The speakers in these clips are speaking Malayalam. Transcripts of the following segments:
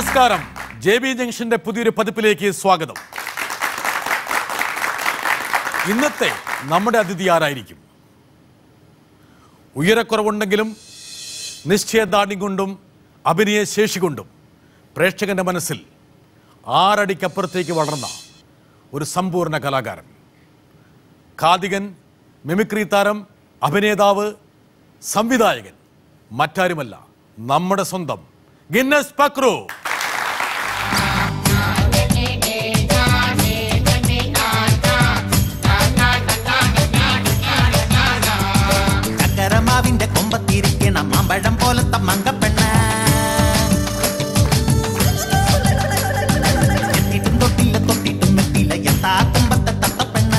നമസ്കാരം. JB ജംഗ്ഷന്റെ പുതിയൊരു പതിപ്പിലേക്ക് സ്വാഗതം. ഇന്നത്തെ നമ്മുടെ അതിഥി ആരായിരിക്കും? ഉയരക്കുറവുണ്ടെങ്കിലും നിശ്ചയദാർഢ്യം കൊണ്ടും അഭിനയശേഷി കൊണ്ടും പ്രേക്ഷകന്റെ മനസ്സിൽ 6 അടിക്കപ്പുറത്തേക്ക് വളർന്ന ഒരു സമ്പൂർണ്ണ കലാകാരൻ, കാതികൻ, മിമിക്രി താരം, അഭിനേതാവ്, സംവിധായകൻ, മറ്റാരുമല്ല നമ്മുടെ സ്വന്തം ഗിന്നസ് പക്രു. ചക്കരമാവിന്റെ കൊമ്പത്തിരിക്കണം മാമ്പഴം പോലത്തെ മങ്കപ്പെണ്ണ, എത്തിട്ടും തൊട്ടില്ല തൊട്ടിട്ടും എത്തില്ല എത്താ കൊമ്പത്തെ തത്തപ്പെണ്ണ.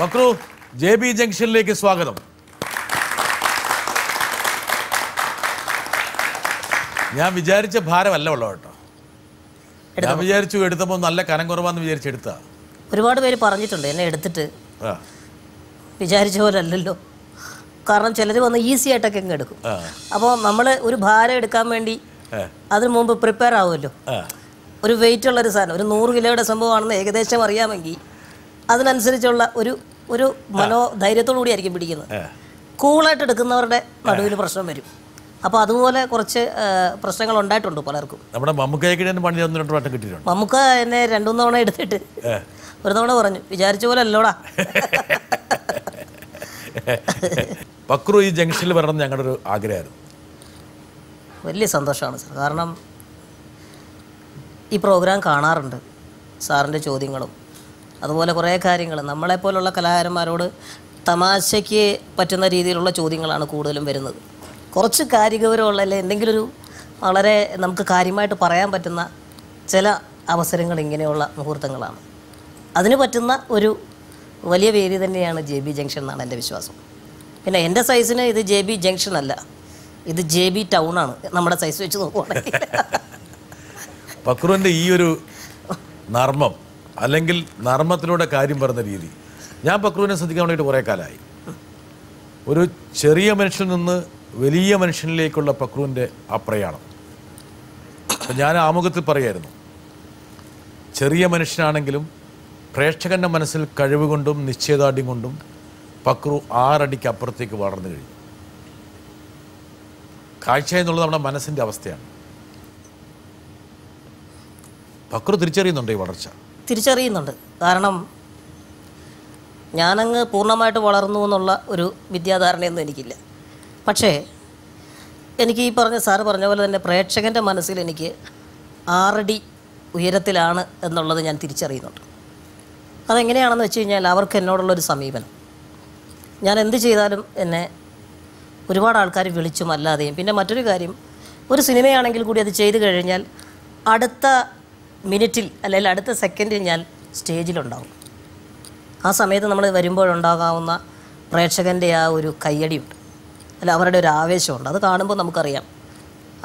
പക്രു, JB ജംഗ്ഷനിലേക്ക് സ്വാഗതം. ഞാൻ വിചാരിച്ച ഭാരമല്ല ഉള്ളു കേട്ടോ. ഞാൻ വിചാരിച്ചു എടുത്തപ്പോൾ നല്ല കനം കുറവാന്ന് വിചാരിച്ചെടുത്താ. ഒരുപാട് പേര് പറഞ്ഞിട്ടുണ്ട് എന്നെ എടുത്തിട്ട്, വിചാരിച്ച പോലെ അല്ലല്ലോ. കാരണം ചിലർ വന്ന് ഈസി ആയിട്ടൊക്കെ അങ്ങ് എടുക്കും. അപ്പോൾ നമ്മൾ ഒരു ഭാരം എടുക്കാൻ വേണ്ടി അതിന് മുമ്പ് പ്രിപ്പയർ ആവുമല്ലോ. ഒരു വെയിറ്റ് ഉള്ളൊരു സാധനം, ഒരു 100 കിലോയുടെ സംഭവമാണെന്ന് ഏകദേശം അറിയാമെങ്കിൽ അതിനനുസരിച്ചുള്ള ഒരു മനോധൈര്യത്തോടു കൂടിയായിരിക്കും പിടിക്കുന്നത്. കൂളായിട്ട് എടുക്കുന്നവരുടെ നടുവിൽ പ്രശ്നം വരും. അപ്പോൾ അതുപോലെ കുറച്ച് പ്രശ്നങ്ങൾ ഉണ്ടായിട്ടുണ്ട് പലർക്കും. നമ്മുടെ മമ്മൂക്കയ്ക്ക് പണി 1-2 വട്ടം കിട്ടിയിട്ടുണ്ട്. മമ്മൂക്ക എന്നെ 2-3 തവണ എടുത്തിട്ട് ഒരു തവണ പറഞ്ഞു, വിചാരിച്ച പോലെ അല്ലോടാ. പക്രു ഈ ജംഗ്ഷനിൽ വരണം ഞങ്ങളുടെ ഒരു ആഗ്രഹമായിരുന്നു. വലിയ സന്തോഷമാണ് സാർ. കാരണം ഈ പ്രോഗ്രാം കാണാറുണ്ട്, സാറിൻ്റെ ചോദ്യങ്ങളും അതുപോലെ കുറേ കാര്യങ്ങൾ നമ്മളെപ്പോലുള്ള കലാകാരന്മാരോട് തമാശയ്ക്ക് പറ്റുന്ന രീതിയിലുള്ള ചോദ്യങ്ങളാണ് കൂടുതലും വരുന്നത്. കുറച്ച് കാര്യഗൗരവമുള്ള അല്ലെ എന്തെങ്കിലും ഒരു വളരെ നമുക്ക് കാര്യമായിട്ട് പറയാൻ പറ്റുന്ന ചില അവസരങ്ങൾ ഇങ്ങനെയുള്ള മുഹൂർത്തങ്ങളാണ്. അതിന് പറ്റുന്ന ഒരു വലിയ വേദി തന്നെയാണ് JB ജംഗ്ഷൻ എന്നാണ് എൻ്റെ വിശ്വാസം. പിന്നെ എൻ്റെ സൈസിന് ഇത് JB ജംഗ്ഷൻ അല്ല, ഇത് JB ടൗണാണ് നമ്മുടെ സൈസ് വെച്ച് നോക്കുവാണെങ്കിൽ. പക്രുവിൻ്റെ ഈ ഒരു നർമ്മം അല്ലെങ്കിൽ നർമ്മത്തിലൂടെ കാര്യം പറഞ്ഞ രീതി, ഞാൻ പക്രുവിനെ ശ്രദ്ധിക്കാൻ വേണ്ടിയിട്ട് കുറേ കാലമായി. ഒരു ചെറിയ മനുഷ്യനിൽ നിന്ന് വലിയ മനുഷ്യനിലേക്കുള്ള പക്രുവിൻ്റെ ആ പ്രയാണം. ഞാൻ ആമുഖത്തിൽ പറയായിരുന്നു, ചെറിയ മനുഷ്യനാണെങ്കിലും പ്രേക്ഷകൻ്റെ മനസ്സിൽ കഴിവ് കൊണ്ടും നിശ്ചയദാർഢ്യം കൊണ്ടും പക്രു 6 അടിക്ക് അപ്പുറത്തേക്ക് വളർന്നു കഴിഞ്ഞു. കാഴ്ച എന്നുള്ളത് നമ്മുടെ മനസ്സിൻ്റെ അവസ്ഥയാണ്. പക്രു തിരിച്ചറിയുന്നുണ്ട് ഈ വളർച്ച? തിരിച്ചറിയുന്നുണ്ട്. കാരണം ഞാനങ്ങ് പൂർണ്ണമായിട്ട് വളർന്നു എന്നുള്ള ഒരു വിദ്യാധാരണയൊന്നും എനിക്കില്ല. പക്ഷേ എനിക്ക് ഈ സാറ് പറഞ്ഞ പോലെ തന്നെ പ്രേക്ഷകൻ്റെ മനസ്സിൽ എനിക്ക് 6 അടി ഉയരത്തിലാണ് എന്നുള്ളത് ഞാൻ തിരിച്ചറിയുന്നുണ്ട്. അതെങ്ങനെയാണെന്ന് വെച്ച് കഴിഞ്ഞാൽ അവർക്ക് എന്നോടുള്ളൊരു സമീപനം. ഞാൻ എന്ത് ചെയ്താലും എന്നെ ഒരുപാട് ആൾക്കാർ വിളിച്ചും അല്ലാതെയും. പിന്നെ മറ്റൊരു കാര്യം, ഒരു സിനിമയാണെങ്കിൽ കൂടി അത് ചെയ്തു കഴിഞ്ഞാൽ അടുത്ത മിനിറ്റിൽ അല്ലെങ്കിൽ അടുത്ത സെക്കൻഡിൽ ഞാൻ സ്റ്റേജിലുണ്ടാവും. ആ സമയത്ത് നമ്മൾ വരുമ്പോഴുണ്ടാകാവുന്ന പ്രേക്ഷകൻ്റെ ആ ഒരു കയ്യടിയുണ്ട്, അല്ല അവരുടെ ഒരു ആവേശമുണ്ട്. അത് കാണുമ്പോൾ നമുക്കറിയാം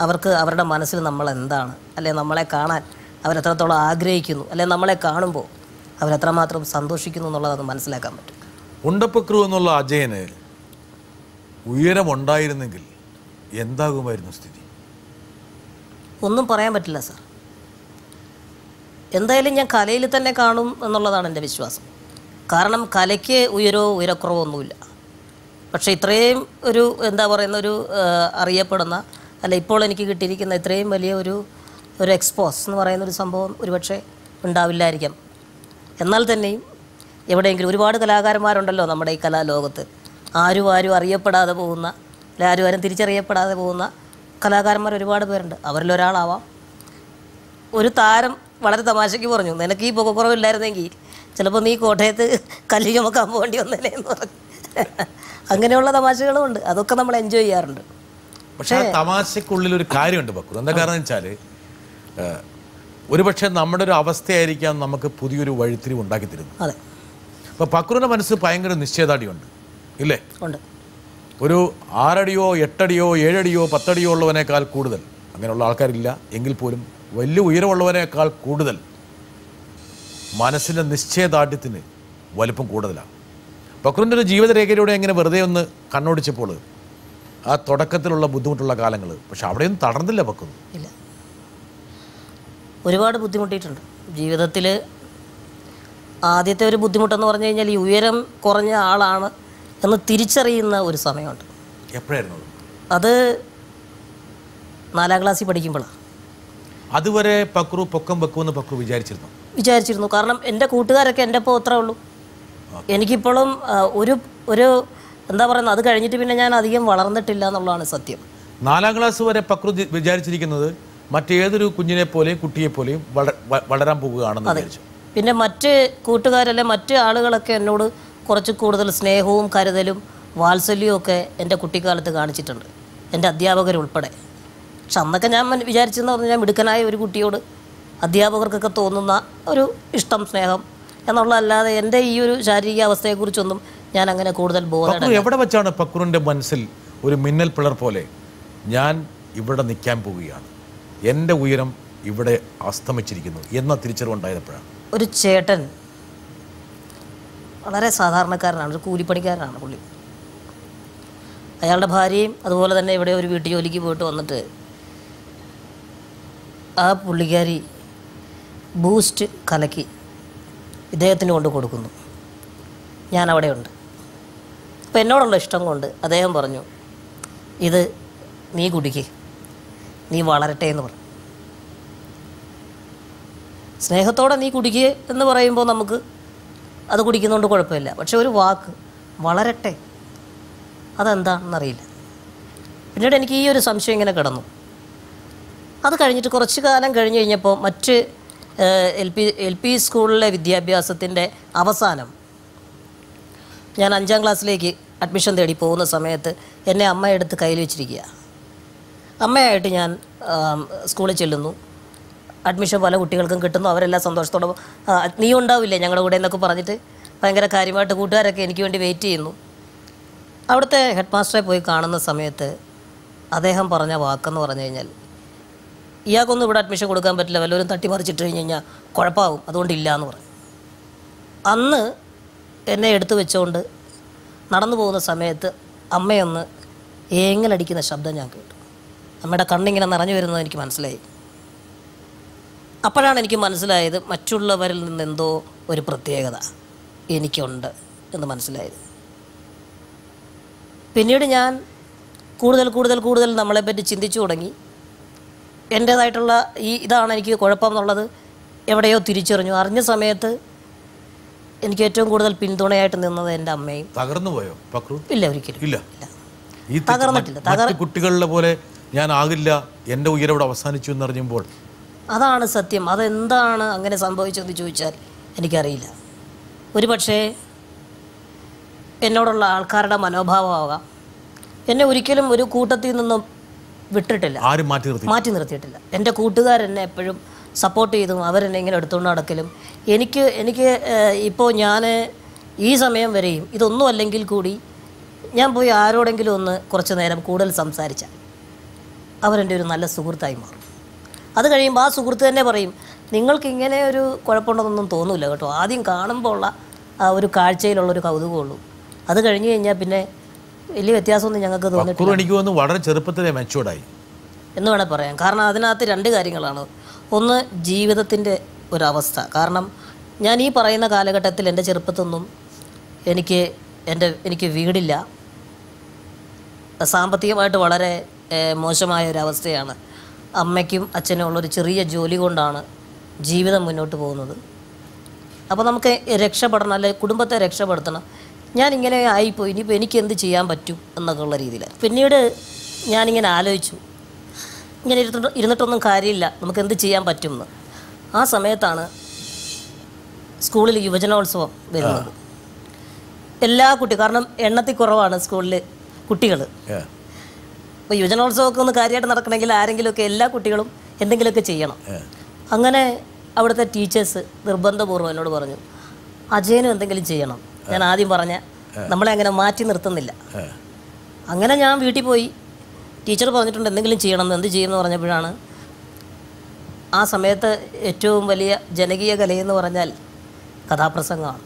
അവർക്ക് അവരുടെ മനസ്സിൽ നമ്മൾ എന്താണ്, അല്ലെങ്കിൽ നമ്മളെ കാണാൻ അവരെത്രത്തോളം ആഗ്രഹിക്കുന്നു, അല്ലെങ്കിൽ നമ്മളെ കാണുമ്പോൾ അവരെത്രമാത്രം സന്തോഷിക്കുന്നു എന്നുള്ളത് മനസ്സിലാക്കാൻ പറ്റും. ഉണ്ടപ്പക്രു എന്നുള്ള അജയന് ഉയരമുണ്ടായിരുന്നെങ്കിൽ എന്താകുമായിരുന്നു സ്ഥിതി? ഒന്നും പറയാൻ പറ്റില്ല സാർ. എന്തായാലും ഞാൻ കലയിൽ തന്നെ കാണും എന്നുള്ളതാണ് എൻ്റെ വിശ്വാസം. കാരണം കലയ്ക്ക് ഉയരക്കുറവോ ഒന്നുമില്ല. പക്ഷേ ഇത്രയും ഒരു എന്താ പറയുന്ന ഒരു അറിയപ്പെടുന്ന, അല്ല ഇപ്പോൾ എനിക്ക് കിട്ടിയിരിക്കുന്ന ഇത്രയും വലിയ ഒരു എക്സ്പോസ് എന്ന് പറയുന്നൊരു സംഭവം ഒരുപക്ഷെ ഉണ്ടാവില്ലായിരിക്കാം. എന്നാൽ തന്നെയും എവിടെയെങ്കിലും ഒരുപാട് കലാകാരന്മാരുണ്ടല്ലോ നമ്മുടെ ഈ കലാലോകത്ത്. ആരും അറിയപ്പെടാതെ പോകുന്ന, അല്ലെ ആരും തിരിച്ചറിയപ്പെടാതെ പോകുന്ന കലാകാരന്മാർ ഒരുപാട് പേരുണ്ട്. അവരിലൊരാളാവാം. ഒരു താരം വളരെ തമാശയ്ക്ക് പറഞ്ഞു, നിനക്ക് ഈ പുകക്കുറവില്ലായിരുന്നെങ്കിൽ ചിലപ്പോൾ നീ കോട്ടയത്ത് കല്ല് ചുമക്കാൻ പോകേണ്ടി വന്നല്ലേ എന്ന് പറഞ്ഞു. അങ്ങനെയുള്ള തമാശകളും ഉണ്ട്. അതൊക്കെ നമ്മൾ എൻജോയ് ചെയ്യാറുണ്ട്. പക്ഷേ തമാശക്കുള്ളിലൊരു കാര്യമുണ്ട് പക്രു. എന്താ കാരണം വെച്ചാൽ ഒരുപക്ഷെ നമ്മുടെ ഒരു അവസ്ഥയായിരിക്കാം നമുക്ക് പുതിയൊരു വഴിത്തിരിവ് ഉണ്ടാക്കി തരുന്നത്. അതെ. അപ്പോൾ പക്രുവിൻ്റെ മനസ്സ് ഭയങ്കര നിശ്ചയദാർഢ്യമുണ്ട്, ഇല്ലേ? ഉണ്ട്. ഒരു 6 അടിയോ 8 അടിയോ 7 അടിയോ 10 അടിയോ ഉള്ളവനേക്കാൾ കൂടുതൽ, അങ്ങനെയുള്ള ആൾക്കാരില്ല എങ്കിൽ പോലും വലിയ ഉയരമുള്ളവനേക്കാൾ കൂടുതൽ മനസ്സിൻ്റെ നിശ്ചയദാർഢ്യത്തിന് വലിപ്പം കൂടുതലാണ്. പക്രുവിൻ്റെ ഒരു ജീവിതരേഖയിലൂടെ എങ്ങനെ വെറുതെ ഒന്ന് കണ്ണോടിച്ചപ്പോൾ ആ തുടക്കത്തിലുള്ള ബുദ്ധിമുട്ടുള്ള കാലങ്ങൾ. പക്ഷെ അവിടെയൊന്നും തടർന്നില്ല പക്രു. ഇല്ല, ഒരുപാട് ബുദ്ധിമുട്ടിയിട്ടുണ്ട് ജീവിതത്തിൽ. ആദ്യത്തെ ഒരു ബുദ്ധിമുട്ടെന്ന് പറഞ്ഞു കഴിഞ്ഞാൽ ഈ ഉയരം കുറഞ്ഞ ആളാണ് എന്ന് തിരിച്ചറിയുന്ന ഒരു സമയമുണ്ട്. എപ്പോഴായിരുന്നു അത് 4ാം ക്ലാസ്സിൽ പഠിക്കുമ്പോഴാണ്. അതുവരെ പക്രു പൊക്കം വെക്കുമെന്ന് പക്രു വിചാരിച്ചിരുന്നു. കാരണം എൻ്റെ കൂട്ടുകാരൊക്കെ എൻ്റെ ഒപ്പം അത്രേ ഉള്ളൂ. എനിക്കിപ്പോഴും ഒരു എന്താ പറയുന്നത്, അത് കഴിഞ്ഞിട്ട് പിന്നെ ഞാൻ അധികം വളർന്നിട്ടില്ല എന്നുള്ളതാണ് സത്യം. 4ാം ക്ലാസ് വരെ പക്രു വിചാരിച്ചിരിക്കുന്നത് മറ്റേതൊരു കുഞ്ഞിനെ പോലെയും കുട്ടിയെ പോലെയും വളരാൻ പോവുകയാണെന്ന് വിചാരിച്ചു. പിന്നെ മറ്റ് കൂട്ടുകാരല്ലേ മറ്റ് ആളുകളൊക്കെ എന്നോട് കുറച്ച് കൂടുതൽ സ്നേഹവും കരുതലും വാത്സല്യവും ഒക്കെ എൻ്റെ കുട്ടിക്കാലത്ത് കാണിച്ചിട്ടുണ്ട്, എൻ്റെ അധ്യാപകരുൾപ്പെടെ. പക്ഷെ അന്നൊക്കെ ഞാൻ വിചാരിച്ചെന്ന് പറഞ്ഞാൽ മിടുക്കനായ ഒരു കുട്ടിയോട് അധ്യാപകർക്കൊക്കെ തോന്നുന്ന ഒരു ഇഷ്ടം, സ്നേഹം എന്നുള്ളതല്ലാതെ എൻ്റെ ഈ ഒരു ശാരീരിക അവസ്ഥയെക്കുറിച്ചൊന്നും ഞാൻ അങ്ങനെ കൂടുതൽ ബോധം. എവിടെ വെച്ചാണ് പക്രുവിൻ്റെ മനസ്സിൽ ഒരു മിന്നൽ പിളർ പോലെ ഞാൻ ഇവിടെ നിൽക്കാൻ പോവുകയാണ്, എൻ്റെ ഉയരം ഇവിടെ അസ്തമിച്ചിരിക്കുന്നു എന്ന തിരിച്ചറിവുണ്ടായപ്പോഴാണ്? ഒരു ചേട്ടൻ വളരെ സാധാരണക്കാരനാണ്, ഒരു കൂലിപ്പണിക്കാരനാണ് പുള്ളി. അയാളുടെ ഭാര്യയും അതുപോലെ തന്നെ ഇവിടെ ഒരു വീട്ടു ജോലിക്ക് പോയിട്ട് വന്നിട്ട് ആ പുള്ളിക്കാരി ബൂസ്റ്റ് കലക്കി ഇദ്ദേഹത്തിന് കൊണ്ട് കൊടുക്കുന്നു. ഞാൻ അവിടെയുണ്ട്. അപ്പോൾ എന്നോടുള്ള ഇഷ്ടം കൊണ്ട് അദ്ദേഹം പറഞ്ഞു, ഇത് നീ കുടിക്ക്, നീ വളരട്ടെ എന്ന് പറഞ്ഞു. സ്നേഹത്തോടെ നീ കുടിക്കുക എന്ന് പറയുമ്പോൾ നമുക്ക് അത് കുടിക്കുന്നതുകൊണ്ട് കുഴപ്പമില്ല. പക്ഷെ ഒരു വാക്ക് വളരട്ടെ അതെന്താണെന്നറിയില്ല. പിന്നീട് എനിക്ക് ഈ ഒരു സംശയം ഇങ്ങനെ കിടന്നു. അത് കഴിഞ്ഞിട്ട് കുറച്ച് കാലം കഴിഞ്ഞ് കഴിഞ്ഞപ്പോൾ മറ്റ് എൽ പി സ്കൂളിലെ വിദ്യാഭ്യാസത്തിൻ്റെ അവസാനം ഞാൻ 5ാം ക്ലാസ്സിലേക്ക് അഡ്മിഷൻ തേടി പോകുന്ന സമയത്ത് എന്നെ അമ്മ എടുത്ത് കയ്യിൽ വെച്ചിരിക്കുക. അമ്മയായിട്ട് ഞാൻ സ്കൂളിൽ ചെല്ലുന്നു. അഡ്മിഷൻ പല കുട്ടികൾക്കും കിട്ടുന്നു. അവരെല്ലാം സന്തോഷത്തോടെ നീ ഉണ്ടാവില്ലേ ഞങ്ങളുടെ കൂടെ എന്നൊക്കെ പറഞ്ഞിട്ട് ഭയങ്കര കാര്യമായിട്ട് കൂട്ടുകാരൊക്കെ എനിക്ക് വേണ്ടി വെയിറ്റ് ചെയ്യുന്നു. അവിടുത്തെ ഹെഡ് മാസ്റ്ററെ പോയി കാണുന്ന സമയത്ത് അദ്ദേഹം പറഞ്ഞ വാക്കെന്ന് പറഞ്ഞു കഴിഞ്ഞാൽ, ഇയാൾക്കൊന്നും ഇവിടെ അഡ്മിഷൻ കൊടുക്കാൻ പറ്റില്ല, വല്ലവരും തട്ടിമറിച്ചിട്ട് കഴിഞ്ഞ് കഴിഞ്ഞാൽ കുഴപ്പമാവും, അതുകൊണ്ടില്ല എന്ന് പറഞ്ഞു. അന്ന് എന്നെ എടുത്തു വെച്ചുകൊണ്ട് നടന്നു പോകുന്ന സമയത്ത് അമ്മയൊന്ന് ഏങ്ങലടിക്കുന്ന ശബ്ദം ഞാൻ കേട്ടു. അമ്മയുടെ കണ്ണിങ്ങനെ നിറഞ്ഞു വരുന്നത് എനിക്ക് മനസ്സിലായി. അപ്പോഴാണ് എനിക്ക് മനസ്സിലായത് മറ്റുള്ളവരിൽ നിന്ന് എന്തോ ഒരു പ്രത്യേകത എനിക്കുണ്ട് എന്ന് മനസ്സിലായത്. പിന്നീട് ഞാൻ കൂടുതൽ നമ്മളെപ്പറ്റി ചിന്തിച്ചു തുടങ്ങി. എൻ്റേതായിട്ടുള്ള ഇതാണ് എനിക്ക് കുഴപ്പം എന്നുള്ളത് എവിടെയോ തിരിച്ചറിഞ്ഞു. അറിഞ്ഞ സമയത്ത് എനിക്ക് ഏറ്റവും കൂടുതൽ പിന്തുണയായിട്ട് നിന്നത് എൻ്റെ അമ്മയും. തകർന്നു പോയോ പക്രു? ഇല്ല, ഒരിക്കലും ഇല്ല. തകർന്നിട്ടില്ല. കുട്ടികളുടെ പോലെ ഞാൻ ആകില്ല, എൻ്റെ ഉയരം ഇവിടെ അവസാനിച്ചു എന്നറിഞ്ഞപ്പോൾ അതാണ് സത്യം. അതെന്താണ് അങ്ങനെ സംഭവിച്ചതെന്ന് ചോദിച്ചാൽ എനിക്കറിയില്ല. ഒരു പക്ഷേ എന്നോടുള്ള ആൾക്കാരുടെ മനോഭാവമാകാം. എന്നെ ഒരിക്കലും ഒരു കൂട്ടത്തിൽ നിന്നും വിട്ടിട്ടില്ല, ആരും മാറ്റി നിർത്തിയിട്ടില്ല. എൻ്റെ കൂട്ടുകാരെന്നെ എപ്പോഴും സപ്പോർട്ട് ചെയ്തും അവരെന്നെ ഇങ്ങനെ എടുത്തുകൊണ്ട് നടക്കലും എനിക്ക് ഇപ്പോൾ ഞാൻ ഈ സമയം വരെയും ഇതൊന്നും അല്ലെങ്കിൽ കൂടി ഞാൻ പോയി ആരോടെങ്കിലും ഒന്ന് കുറച്ച് നേരം കൂടുതൽ സംസാരിച്ചാൽ അവരെൻ്റെ ഒരു നല്ല സുഹൃത്തായി മാറും. അത് കഴിയുമ്പോൾ ആ സുഹൃത്ത് തന്നെ പറയും, നിങ്ങൾക്ക് ഇങ്ങനെ ഒരു കുഴപ്പമുണ്ടെന്നൊന്നും തോന്നില്ല കേട്ടോ, ആദ്യം കാണുമ്പോൾ ഉള്ള ആ ഒരു കാഴ്ചയിലുള്ളൊരു കൗതുകമുള്ളൂ, അത് കഴിഞ്ഞ് കഴിഞ്ഞാൽ പിന്നെ വലിയ വ്യത്യാസമൊന്നും ഞങ്ങൾക്ക് തോന്നിയിട്ടില്ല. എനിക്ക് തോന്നുന്നു വളരെ ചെറുപ്പത്തിലെ മെച്ചൂർഡായി എന്ന് വേണേൽ പറയാം. കാരണം അതിനകത്ത് 2 കാര്യങ്ങളാണ്. ഒന്ന്, ജീവിതത്തിൻ്റെ ഒരവസ്ഥ. കാരണം ഞാൻ ഈ പറയുന്ന കാലഘട്ടത്തിൽ എൻ്റെ ചെറുപ്പത്തൊന്നും എനിക്ക് വീടില്ല, സാമ്പത്തികമായിട്ട് വളരെ മോശമായ ഒരവസ്ഥയാണ്. അമ്മയ്ക്കും അച്ഛനും ഉള്ളൊരു ചെറിയ ജോലി കൊണ്ടാണ് ജീവിതം മുന്നോട്ട് പോകുന്നത്. അപ്പോൾ നമുക്ക് രക്ഷപ്പെടണം, അല്ലെങ്കിൽ കുടുംബത്തെ രക്ഷപ്പെടുത്തണം. ഞാനിങ്ങനെ ആയിപ്പോയി, ഇനിയിപ്പോൾ എനിക്ക് എന്ത് ചെയ്യാൻ പറ്റും എന്നൊക്കെ ഉള്ള രീതിയിലാണ്. പിന്നീട് ഞാനിങ്ങനെ ആലോചിച്ചു, ഇങ്ങനെ ഇരുന്നിട്ടൊന്നും കാര്യമില്ല, നമുക്ക് എന്ത് ചെയ്യാൻ പറ്റുമെന്ന്. ആ സമയത്താണ് സ്കൂളിൽ യുവജനോത്സവം വരുന്നത്. എല്ലാ കാരണം എണ്ണത്തിൽ കുറവാണ് സ്കൂളിൽ കുട്ടികൾ. അപ്പോൾ യുവജനോത്സവമൊക്കെ ഒന്ന് കാര്യമായിട്ട് നടക്കണമെങ്കിൽ ആരെങ്കിലുമൊക്കെ എല്ലാ കുട്ടികളും എന്തെങ്കിലുമൊക്കെ ചെയ്യണം. അങ്ങനെ അവിടുത്തെ ടീച്ചേഴ്സ് നിർബന്ധപൂർവ്വം എന്നോട് പറഞ്ഞു, അജയനും എന്തെങ്കിലും ചെയ്യണം. ഞാൻ ആദ്യം പറഞ്ഞ നമ്മളെ അങ്ങനെ മാറ്റി നിർത്തുന്നില്ല. അങ്ങനെ ഞാൻ വീട്ടിൽ പോയി ടീച്ചർ പറഞ്ഞിട്ടുണ്ട് എന്തെങ്കിലും ചെയ്യണം, എന്ത് ചെയ്യുമെന്ന് പറഞ്ഞപ്പോഴാണ് ആ സമയത്ത് ഏറ്റവും വലിയ ജനകീയ കലയെന്ന് പറഞ്ഞാൽ കഥാപ്രസംഗമാണ്.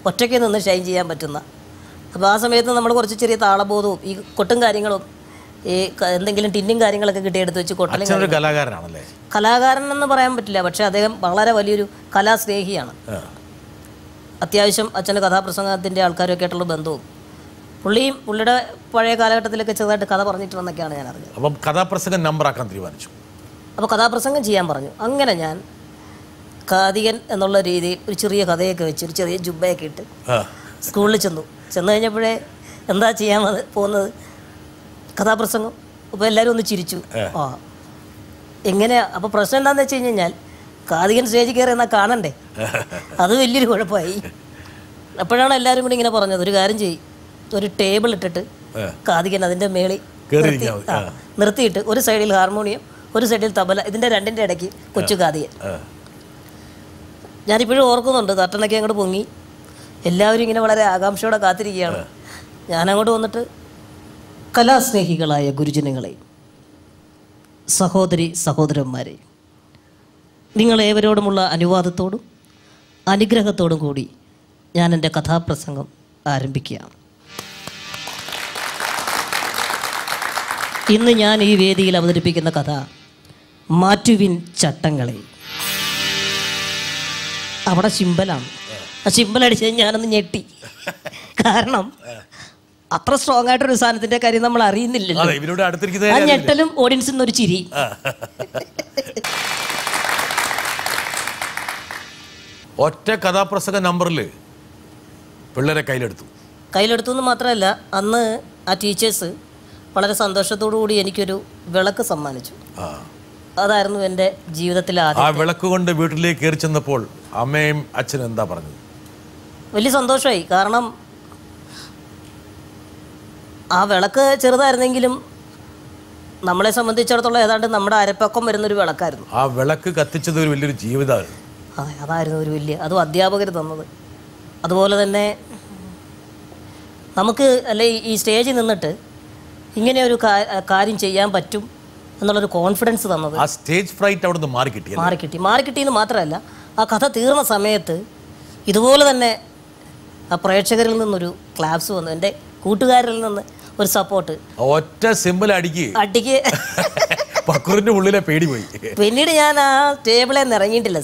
ഒറ്റയ്ക്ക് നിന്ന് ഷൈൻ ചെയ്യാൻ പറ്റുന്ന. അപ്പോൾ ആ സമയത്ത് നമ്മൾ കുറച്ച് ചെറിയ താളബോധവും ഈ കൊട്ടും കാര്യങ്ങളും ഈ എന്തെങ്കിലും ടിന്നും കാര്യങ്ങളൊക്കെ കിട്ടി എടുത്ത് വെച്ച് കൊട്ടലും. അച്ഛനൊരു കലാകാരനാണല്ലേ? കലാകാരൻ എന്ന് പറയാൻ പറ്റില്ല, പക്ഷേ അദ്ദേഹം വളരെ വലിയൊരു കലാസ്നേഹിയാണ്. അത്യാവശ്യം അച്ഛൻ്റെ കഥാപ്രസംഗത്തിൻ്റെ ആൾക്കാരൊക്കെ ആയിട്ടുള്ള ബന്ധവും പുള്ളിയുടെ പഴയ കാലഘട്ടത്തിലൊക്കെ ചെറുതായിട്ട് കഥ പറഞ്ഞിട്ടുണ്ടെന്നൊക്കെയാണ് ഞാൻ അറിഞ്ഞത്. അപ്പം കഥാപ്രസംഗം നമ്പറാക്കാൻ തീരുമാനിച്ചു. അപ്പോൾ കഥാപ്രസംഗം ചെയ്യാൻ പറഞ്ഞു. അങ്ങനെ ഞാൻ കാതികൻ എന്നുള്ള രീതിയിൽ ഒരു ചെറിയ കഥയൊക്കെ വെച്ച് ഒരു ചെറിയ ജുബയൊക്കെ ഇട്ട് സ്കൂളിൽ ചെന്നു കഴിഞ്ഞപ്പോഴേ എന്താ ചെയ്യാൻ പോകുന്നത്, കഥാപ്രസംഗം. അപ്പോൾ എല്ലാവരും ഒന്ന് ചിരിച്ചു. എങ്ങനെയാ? അപ്പോൾ പ്രശ്നം എന്താണെന്ന് വെച്ച് കഴിഞ്ഞാൽ കാതികൻ സ്റ്റേജിൽ കയറി എന്നാൽ കാണണ്ടേ, അത് വലിയൊരു കുഴപ്പമായി. അപ്പോഴാണ് എല്ലാവരും കൂടി ഇങ്ങനെ പറഞ്ഞത്, ഒരു കാര്യം ചെയ്യും, ഒരു ടേബിൾ ഇട്ടിട്ട് കാതികൻ അതിൻ്റെ മേളിൽ നിർത്തിയിട്ട് ഒരു സൈഡിൽ ഹാർമോണിയം ഒരു സൈഡിൽ തബല, ഇതിൻ്റെ രണ്ടിൻ്റെ ഇടയ്ക്ക് കൊച്ചു കാതികൻ. ഞാനിപ്പോഴും ഓർക്കുന്നുണ്ട്. കർട്ടനൊക്കെ അങ്ങോട്ട് പൊങ്ങി, എല്ലാവരും ഇങ്ങനെ വളരെ ആകാംക്ഷയോടെ കാത്തിരിക്കുകയാണ്. ഞാനങ്ങോട്ട് വന്നിട്ട്, കലാസ്നേഹികളായ ഗുരുജനങ്ങളെ, സഹോദരി സഹോദരന്മാരെ, നിങ്ങളേവരോടുമുള്ള അനുവാദത്തോടും അനുഗ്രഹത്തോടും കൂടി ഞാൻ എൻ്റെ കഥാപ്രസംഗം ആരംഭിക്കുകയാണ്. ഇന്ന് ഞാൻ ഈ വേദിയിൽ അവതരിപ്പിക്കുന്ന കഥ മാറ്റുവിൻ ചട്ടങ്ങളെ. അവിടെ സിമ്പലാണ്. ആ സിമ്പൽ അടിച്ചത് ഞാനൊന്ന് ഞെട്ടി. കാരണം അത്ര സ്ട്രോങ് ആയിട്ടൊരു സാധനത്തിന്റെ കാര്യം നമ്മൾ അറിയുന്നില്ലല്ലോ. ആ ഞെട്ടലും ഓഡിയൻസിൽ നിന്നൊരു ചിരി. ഒറ്റ കഥാപ്രസംഗ നമ്പറിൽ പിള്ളേരെ കയ്യിലെടുത്തു എന്ന് മാത്രമല്ല, അന്ന് ആ ടീച്ചേഴ്സ് വളരെ സന്തോഷത്തോടു കൂടി എനിക്കൊരു വിളക്ക് സമ്മാനിച്ചു. അതായിരുന്നു എൻ്റെ ജീവിതത്തിലെ ആദ്യം. ആ വിളക്ക് കൊണ്ട് വീട്ടിലേക്ക് കയറി ചെന്നപ്പോൾ അമ്മയും അച്ഛനും എന്താ പറഞ്ഞത്? വലിയ സന്തോഷമായി. കാരണം ആ വിളക്ക് ചെറുതായിരുന്നെങ്കിലും നമ്മളെ സംബന്ധിച്ചിടത്തോളം ഏതാണ്ട് നമ്മുടെ അരപ്പക്കം വരുന്നൊരു വിളക്കായിരുന്നു. ആ വിളക്ക് കത്തിച്ചത് ഒരു വലിയൊരു ജീവിതമായിരുന്നു. അതെ, അതായിരുന്നു ഒരു വലിയ, അതും അധ്യാപകർ തന്നത്. അതുപോലെ തന്നെ നമുക്ക് അല്ലെ ഈ സ്റ്റേജിൽ നിന്നിട്ട് ഇങ്ങനെ ഒരു കാര്യം ചെയ്യാൻ പറ്റും എന്നുള്ളൊരു കോൺഫിഡൻസ് തന്നത്. ആ സ്റ്റേജ് ഫ്രൈറ്റ് അവിടെ നിന്ന് മാറിക്കിട്ടിയെന്ന് മാത്രമല്ല, ആ കഥ തീർന്ന സമയത്ത് ഇതുപോലെ തന്നെ ആ പ്രേക്ഷകരിൽ നിന്നൊരു ക്ലാപ്സ് വന്നു, എൻ്റെ കൂട്ടുകാരിൽ നിന്ന് ഒരു സപ്പോർട്ട്. ഒറ്റ സിമ്പിൾ അടിക്ക് പക്രൂരിൻ്റെ ഉള്ളിലെ പേടി പോയി. പിന്നീട് ഞാൻ ആ ടേബിളിൽ നിന്ന് ഇറങ്ങിയിട്ടില്ല.